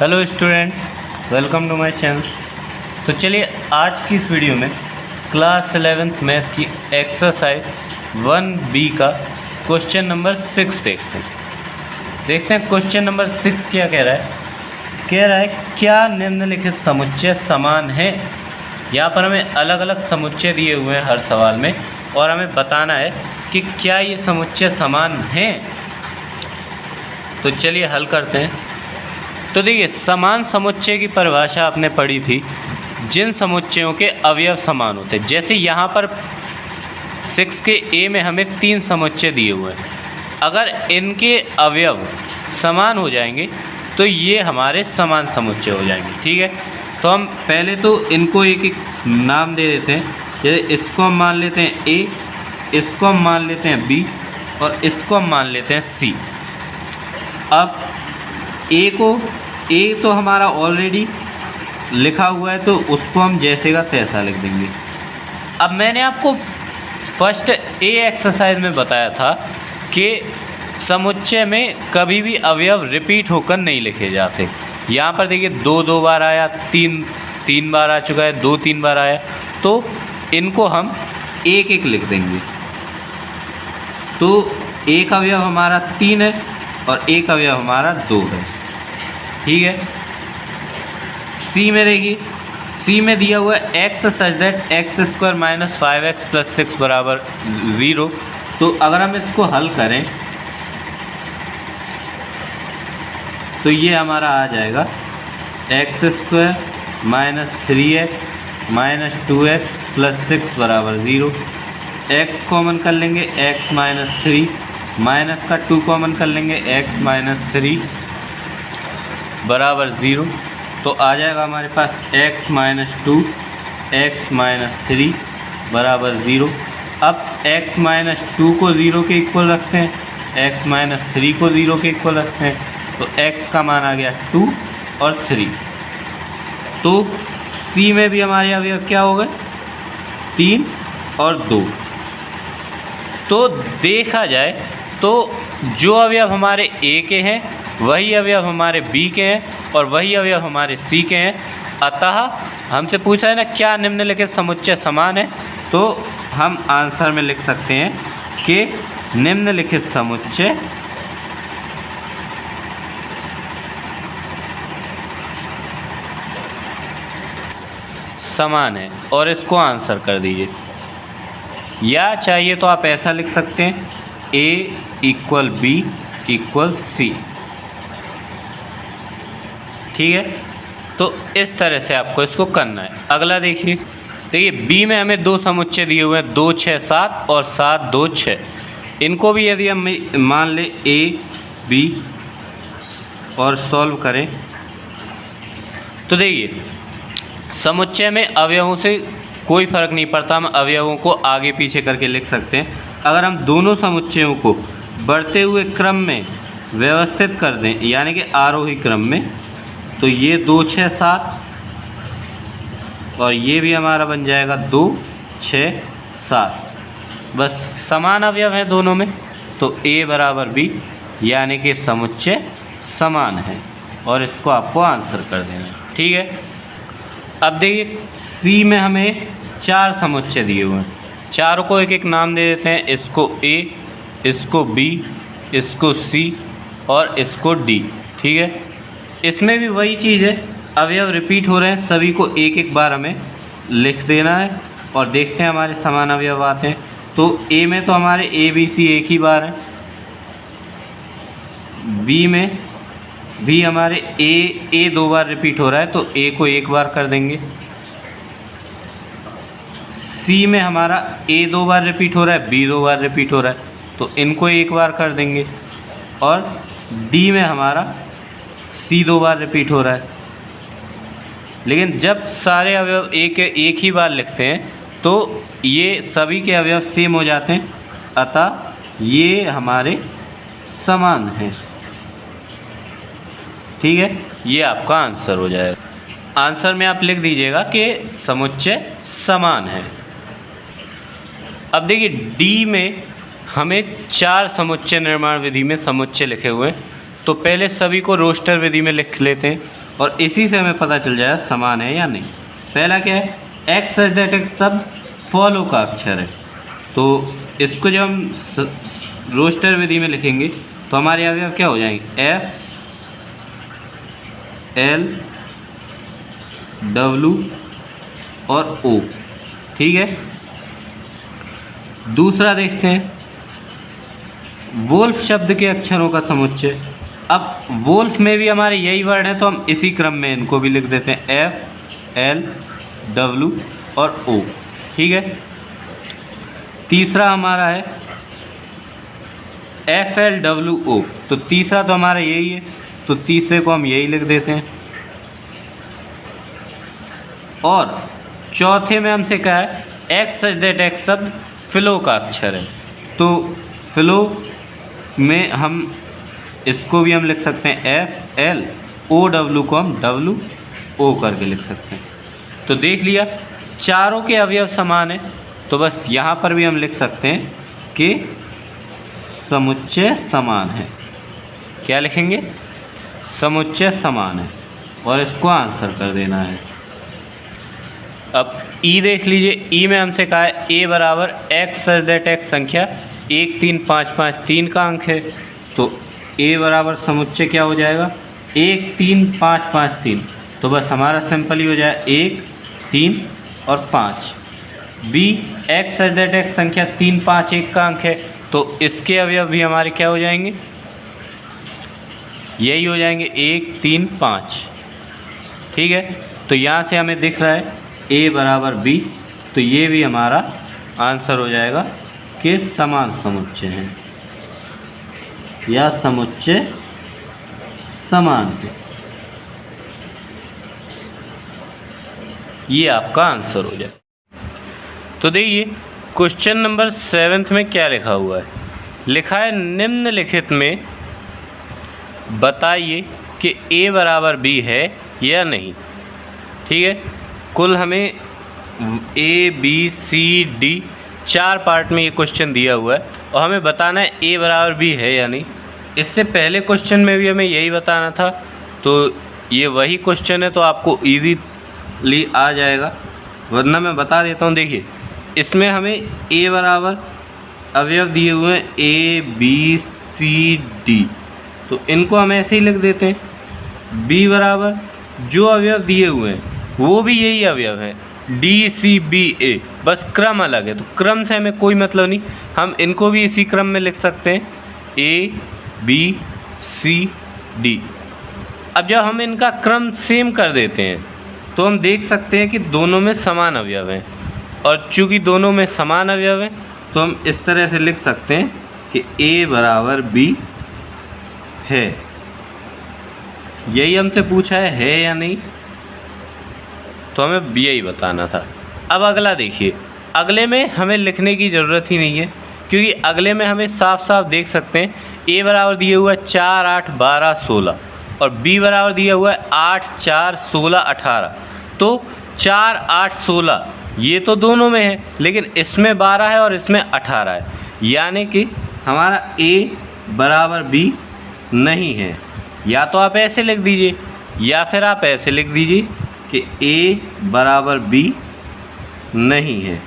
Hello student, welcome to my channel. तो चलिए आज की इस वीडियो में क्लास 11th मैथ की एक्सरसाइज 1B का क्वेश्चन नंबर 6 देखते हैं क्वेश्चन नंबर 6 क्या कह रहा है क्या निम्नलिखित समुच्चय समान है। यहाँ पर हमें अलग अलग समुच्चय दिए हुए हैं हर सवाल में और हमें बताना है कि क्या ये समुच्चय समान हैं। तो चलिए हल करते हैं। तो देखिए, समान समुच्चय की परिभाषा आपने पढ़ी थी, जिन समुच्चयों के अवयव समान होते हैं। जैसे यहाँ पर 6 के ए में हमें 3 समुच्चय दिए हुए हैं, अगर इनके अवयव समान हो जाएंगे तो ये हमारे समान समुच्चय हो जाएंगे। ठीक है, तो हम पहले तो इनको एक एक नाम दे देते हैं। जैसे इसको हम मान लेते हैं ए, इसको हम मान लेते हैं बी और इसको हम मान लेते हैं सी। अब ए तो हमारा ऑलरेडी लिखा हुआ है, तो उसको हम जैसे का तैसा लिख देंगे। अब मैंने आपको फर्स्ट ए एक्सरसाइज में बताया था कि समुच्चय में कभी भी अवयव रिपीट होकर नहीं लिखे जाते। यहाँ पर देखिए 2 बार आया, 3 बार आ चुका है, 2-3 बार आया, तो इनको हम एक एक लिख देंगे। तो एक अवयव हमारा 3 है और एक अवयव हमारा 2 है। ठीक है, सी में देखिए, सी में दिया हुआ है x such that x square minus 5x plus 6 बराबर 0। तो अगर हम इसको हल करें तो ये हमारा आ जाएगा x square minus 3x minus 2x plus 6 बराबर 0। एक्स कॉमन कर लेंगे, एक्स माइनस 3 माइनस का 2 कॉमन कर लेंगे, एक्स माइनस 3 बराबर 0। तो आ जाएगा हमारे पास x माइनस 2 एक्स माइनस 3 बराबर 0। अब x माइनस 2 को 0 के इक्वल रखते हैं, x माइनस 3 को 0 के इक्वल रखते हैं, तो x का मान आ गया 2 और 3। तो c में भी हमारे अवयव क्या हो गए, 3 और 2। तो देखा जाए तो जो अवयव हमारे a के हैं वही अवयव हमारे b के हैं और वही अवयव हमारे c के हैं। अतः हमसे पूछा है ना क्या निम्नलिखित समुच्चय समान है, तो हम आंसर में लिख सकते हैं कि निम्नलिखित समुच्चय समान है और इसको आंसर कर दीजिए। या चाहिए तो आप ऐसा लिख सकते हैं a equal b equal c। ठीक है, तो इस तरह से आपको इसको करना है। अगला देखिए बी में हमें 2 समुच्चय दिए हुए हैं, 2 6 7 और 7 2 6। इनको भी यदि हम मान लें ए बी और सॉल्व करें तो देखिए समुच्चय में अवयवों से कोई फ़र्क नहीं पड़ता, हम अवयवों को आगे पीछे करके लिख सकते हैं। अगर हम दोनों समुच्चयों को बढ़ते हुए क्रम में व्यवस्थित कर दें, यानी कि आरोही क्रम में, तो ये 2 6 7 और ये भी हमारा बन जाएगा 2 6 7। बस समान अवयव हैं दोनों में, तो a बराबर b यानी कि समुच्चय समान है और इसको आपको आंसर कर देना है। ठीक है, अब देखिए c में हमें 4 समुच्चय दिए हुए हैं, चारों को एक एक नाम दे देते हैं। इसको a, इसको b, इसको c और इसको d। ठीक है, इसमें भी वही चीज़ है, अवयव रिपीट हो रहे हैं, सभी को एक एक बार हमें लिख देना है और देखते हैं हमारे समान अवयव आते हैं। तो a में तो हमारे a b c एक ही बार है, b में भी हमारे a 2 बार रिपीट हो रहा है, तो a को 1 बार कर देंगे। c में हमारा a 2 बार रिपीट हो रहा है, b 2 बार रिपीट हो रहा है, तो इनको 1 बार कर देंगे। और d में हमारा c 2 बार रिपीट हो रहा है। लेकिन जब सारे अवयव एक ही बार लिखते हैं तो ये सभी के अवयव सेम हो जाते हैं, अतः ये हमारे समान हैं। ठीक है, ये आपका आंसर हो जाएगा। आंसर में आप लिख दीजिएगा कि समुच्चय समान है। अब देखिए डी में हमें 4 समुच्चय निर्माण विधि में समुच्चय लिखे हुए हैं, तो पहले सभी को रोस्टर विधि में लिख लेते हैं। और इसी से हमें पता चल जाएगा समान है या नहीं। पहला क्या है, एक्स सच दैट एक्स शब्द फॉलो का अक्षर है, तो इसको जब हम रोस्टर विधि में लिखेंगे तो हमारे अवयव क्या हो जाएंगे, एफ एल डब्लू और ओ। ठीक है, दूसरा देखते हैं वोल्फ शब्द के अक्षरों का समुच्चय। अब वोल्फ में भी हमारे यही वर्ड है तो हम इसी क्रम में इनको भी लिख देते हैं, एफ एल डब्लू और ओ। ठीक है, तीसरा हमारा है एफ एल डब्लू ओ, तो तीसरा तो हमारा यही है, तो तीसरे को हम यही लिख देते हैं। और चौथे में हमसे कहा है एक्स सच दैट एक्स शब्द फ्लो का अक्षर है, तो फ्लो में हम इसको भी हम लिख सकते हैं एफ एल ओ डब्लू को हम डब्लू ओ करके लिख सकते हैं। तो देख लिया चारों के अवयव समान है, तो बस यहाँ पर भी हम लिख सकते हैं कि समुच्चय समान है। क्या लिखेंगे, समुच्चय समान है, और इसको आंसर कर देना है। अब ई देख लीजिए, ई में हमसे कहा है ए बराबर एक्स सच दैट एक्स संख्या 1 3 5 5 3 का अंक है, तो ए बराबर समुच्चय क्या हो जाएगा, 1 3 5 5 3, तो बस हमारा सिंपल ही हो जाए 1 3 और 5। B x such that x संख्या 3 5 1 का अंक है, तो इसके अवयव भी हमारे क्या हो जाएंगे, यही हो जाएंगे 1 3 5। ठीक है, तो यहाँ से हमें दिख रहा है ए बराबर बी, तो ये भी हमारा आंसर हो जाएगा कि समान समुच्चय हैं या समुच्चय समान है। ये आपका आंसर हो जाए। तो देखिए क्वेश्चन नंबर 7 में क्या लिखा हुआ है, लिखा है निम्नलिखित में बताइए कि ए बराबर बी है या नहीं। ठीक है, कुल हमें A B C D 4 part में ये क्वेश्चन दिया हुआ है और हमें बताना है ए बराबर बी है या नहीं। इससे पहले क्वेश्चन में भी हमें यही बताना था, तो ये वही क्वेश्चन है, तो आपको ईजीली आ जाएगा, वरना मैं बता देता हूँ। देखिए इसमें हमें ए बराबर अवयव दिए हुए हैं ए बी सी डी, तो इनको हम ऐसे ही लिख देते हैं। बी बराबर जो अवयव दिए हुए हैं वो भी यही अवयव है, डी सी बी ए, बस क्रम अलग है, तो क्रम से हमें कोई मतलब नहीं, हम इनको भी इसी क्रम में लिख सकते हैं ए बी सी डी। अब जब हम इनका क्रम सेम कर देते हैं तो हम देख सकते हैं कि दोनों में समान अवयव हैं, और चूँकि दोनों में समान अवयव हैं तो हम इस तरह से लिख सकते हैं कि ए बराबर बी है। यही हमसे पूछा है या नहीं, तो हमें यही बताना था। अब अगला देखिए, अगले में हमें लिखने की ज़रूरत ही नहीं है, क्योंकि अगले में हमें साफ साफ देख सकते हैं ए बराबर दिया हुआ है 4 8 12 16 और बी बराबर दिया हुआ है 8 4 16 18, तो 4 8 16 ये तो दोनों में है, लेकिन इसमें 12 है और इसमें 18 है, यानी कि हमारा ए बराबर बी नहीं है। या तो आप ऐसे लिख दीजिए या फिर आप ऐसे लिख दीजिए कि ए बराबर बी नहीं है,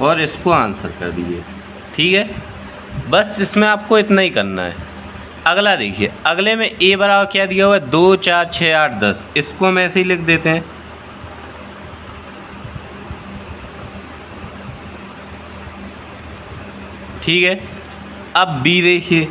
और इसको आंसर कर दीजिए। ठीक है, बस इसमें आपको इतना ही करना है। अगला देखिए, अगले में ए बराबर क्या दिया हुआ है 2 4 6 8 10, इसको हम ऐसे ही लिख देते हैं। ठीक है, अब बी देखिए,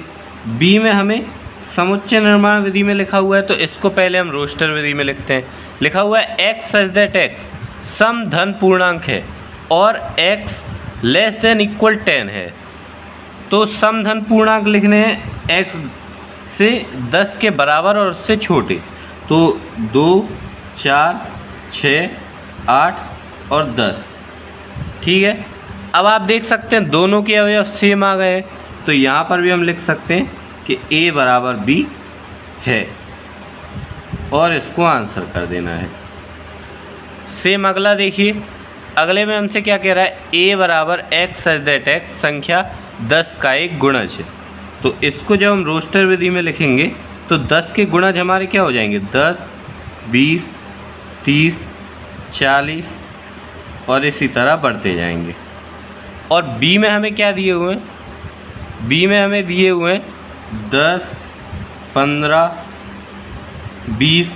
बी में हमें समुच्चय निर्माण विधि में लिखा हुआ है, तो इसको पहले हम रोस्टर विधि में लिखते हैं। लिखा हुआ है एक्स सच दैट एक्स सम धन पूर्णांक है और एक्स लेस देन इक्वल 10 है, तो सम धन पूर्णांक लिखने हैं एक्स से 10 के बराबर और उससे छोटे, तो 2 4 6 8 और 10। ठीक है, अब आप देख सकते हैं दोनों के अवयव सेम आ गए हैं, तो यहाँ पर भी हम लिख सकते हैं कि ए बराबर बी है, और इसको आंसर कर देना है। सेम अगला देखिए, अगले में हमसे क्या कह रहा है, ए बराबर एक्स सच दैट एक्स संख्या 10 का एक गुणज है, तो इसको जब हम रोस्टर विधि में लिखेंगे तो 10 के गुणज हमारे क्या हो जाएंगे, 10, 20, 30, 40 और इसी तरह बढ़ते जाएंगे। और बी में हमें क्या दिए हुए हैं, बी में हमें दिए हुए हैं 10, 15, 20,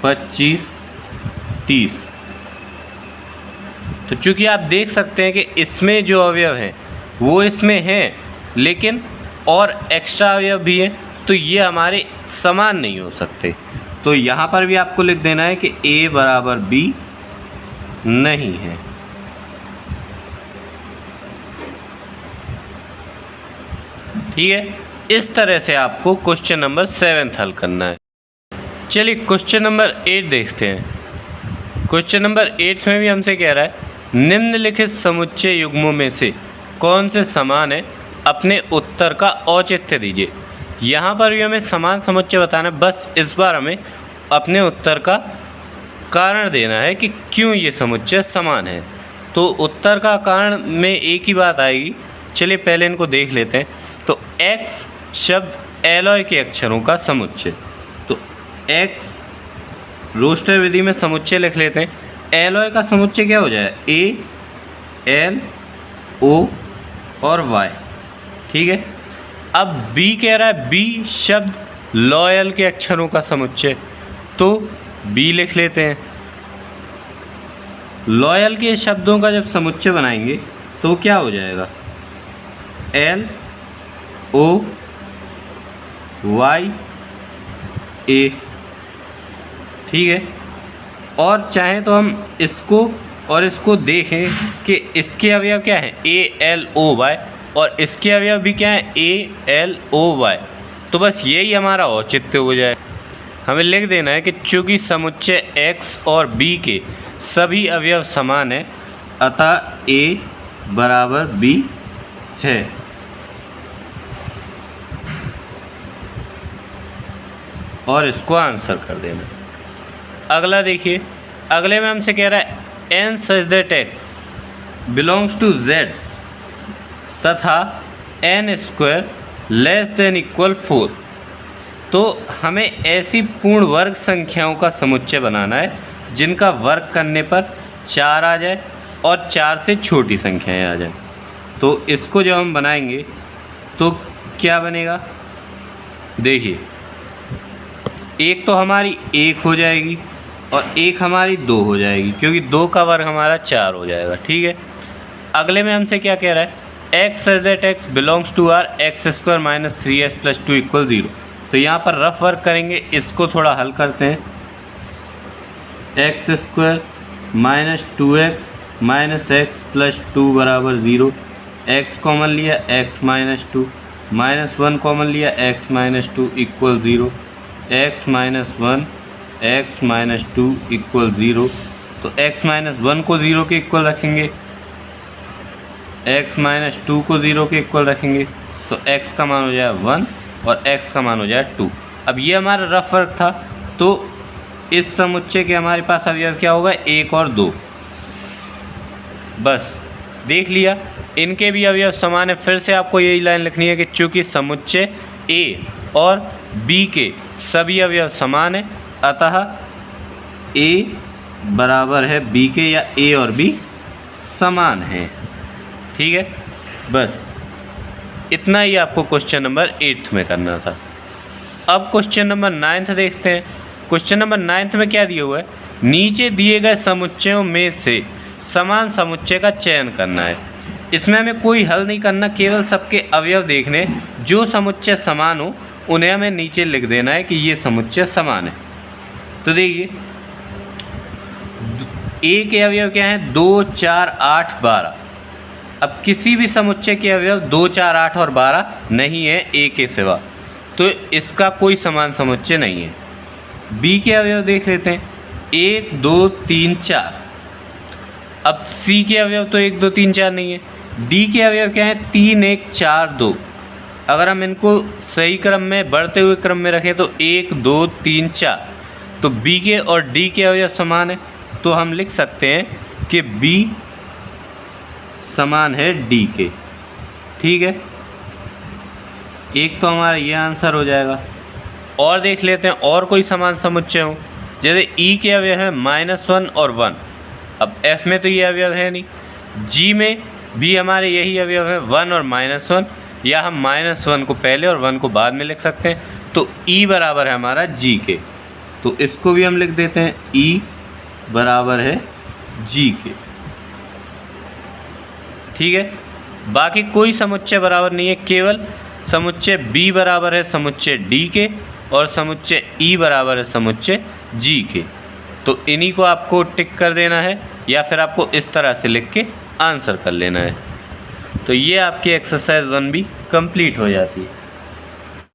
25, 30। तो चूँकि आप देख सकते हैं कि इसमें जो अवयव हैं वो इसमें हैं, लेकिन और एक्स्ट्रा अवयव भी हैं, तो ये हमारे समान नहीं हो सकते। तो यहाँ पर भी आपको लिख देना है कि A बराबर B नहीं है। ठीक है, इस तरह से आपको क्वेश्चन नंबर 7 हल करना है। चलिए क्वेश्चन नंबर 8 देखते हैं। क्वेश्चन नंबर 8 में भी हमसे कह रहा है निम्नलिखित समुच्चय युग्मों में से कौन से समान है, अपने उत्तर का औचित्य दीजिए। यहाँ पर भी हमें समान समुच्चय बताना है, बस इस बार हमें अपने उत्तर का कारण देना है कि क्यों ये समुच्चय समान है। तो उत्तर का कारण में एक ही बात आएगी। चलिए पहले इनको देख लेते हैं। तो x शब्द एलॉय के अक्षरों का समुच्चय, तो x रोस्टर विधि में समुच्चय लिख लेते हैं। एलॉय का समुच्चय क्या हो जाए, A, L, O और Y। ठीक है, अब B कह रहा है B शब्द लॉयल के अक्षरों का समुच्चय, तो B लिख लेते हैं। लॉयल के शब्दों का जब समुच्चय बनाएंगे तो क्या हो जाएगा, L, O, Y, A। ठीक है, और चाहे तो हम इसको और इसको देखें कि इसके अवयव क्या हैं, A, L, O, Y, और इसके अवयव भी क्या हैं, A, L, O, Y। तो बस यही हमारा औचित्य हो जाए। हमें लिख देना है कि चूँकि समुच्चय X और B के सभी अवयव समान हैं, अतः A बराबर B है। और इसको आंसर कर देना। अगला देखिए, अगले में हमसे कह रहा है n such that x belongs to z तथा n square less than equal 4। तो हमें ऐसी पूर्ण वर्ग संख्याओं का समुच्चय बनाना है जिनका वर्ग करने पर 4 आ जाए और 4 से छोटी संख्याएं आ जाए। तो इसको जब हम बनाएंगे तो क्या बनेगा, देखिए एक तो हमारी 1 हो जाएगी और एक हमारी 2 हो जाएगी, क्योंकि 2 का वर्ग हमारा 4 हो जाएगा। ठीक है, अगले में हमसे क्या कह रहा है, x such that x belongs to R x square minus 3x plus 2 equal 0। तो यहाँ पर रफ वर्क करेंगे, इसको थोड़ा हल करते हैं। x square minus 2x minus x plus 2 बराबर 0। x कॉमन लिया, x माइनस 2 माइनस 1 कॉमन लिया, x minus 2 equal 0। x minus 1 x minus 2 equal 0। तो x माइनस 1 को 0 के इक्वल रखेंगे, x माइनस 2 को 0 के इक्वल रखेंगे, तो x का मान हो जाए 1 और x का मान हो जाए 2। अब ये हमारा रफ वर्क था। तो इस समुच्चय के हमारे पास अवयव क्या होगा, 1 और 2। बस देख लिया, इनके भी अवयव समान है। फिर से आपको यही लाइन लिखनी है कि चूँकि समुच्चय A और B के सभी अवयव समान है, अतः A बराबर है B के, या A और B समान है। ठीक है, बस इतना ही आपको क्वेश्चन नंबर 8 में करना था। अब क्वेश्चन नंबर 9 देखते हैं। क्वेश्चन नंबर 9 में क्या दिया हुआ है, नीचे दिए गए समुच्चयों में से समान समुच्चय का चयन करना है। इसमें हमें कोई हल नहीं करना, केवल सबके अवयव देखने, जो समुच्चय समान हो उन्हें हमें नीचे लिख देना है कि ये समुच्चय समान है। तो देखिए A के अवयव क्या हैं, 2, 4, 8, 12। अब किसी भी समुच्चय के अवयव 2, 4, 8 और 12 नहीं है A के सिवा, तो इसका कोई समान समुच्चय नहीं है। B के अवयव देख लेते हैं, 1, 2, 3, 4। अब C के अवयव तो 1, 2, 3, 4 नहीं है। D के अवयव क्या है, 3, 1, 4, 2। अगर हम इनको सही क्रम में, बढ़ते हुए क्रम में रखें तो 1, 2, 3, 4, तो B के और D के अवयव समान है। तो हम लिख सकते हैं कि B समान है D के। ठीक है, एक तो हमारा ये आंसर हो जाएगा। और देख लेते हैं और कोई समान समुच्चय हो। जैसे ई के अवयव है -1 और 1। अब एफ में तो ये अवयव है नहीं, जी में भी हमारे यही अवयव है 1 और -1, या हम -1 को पहले और 1 को बाद में लिख सकते हैं। तो ई बराबर है हमारा जी के, तो इसको भी हम लिख देते हैं ई बराबर है जी के। ठीक है, बाकी कोई समुच्चय बराबर नहीं है, केवल समुच्चय बी बराबर है समुच्चय डी के और समुच्चय ई बराबर है समुच्चय जी के। तो इन्हीं को आपको टिक कर देना है या फिर आपको इस तरह से लिख के आंसर कर लेना है। तो ये आपकी एक्सरसाइज 1 भी कंप्लीट हो जाती है।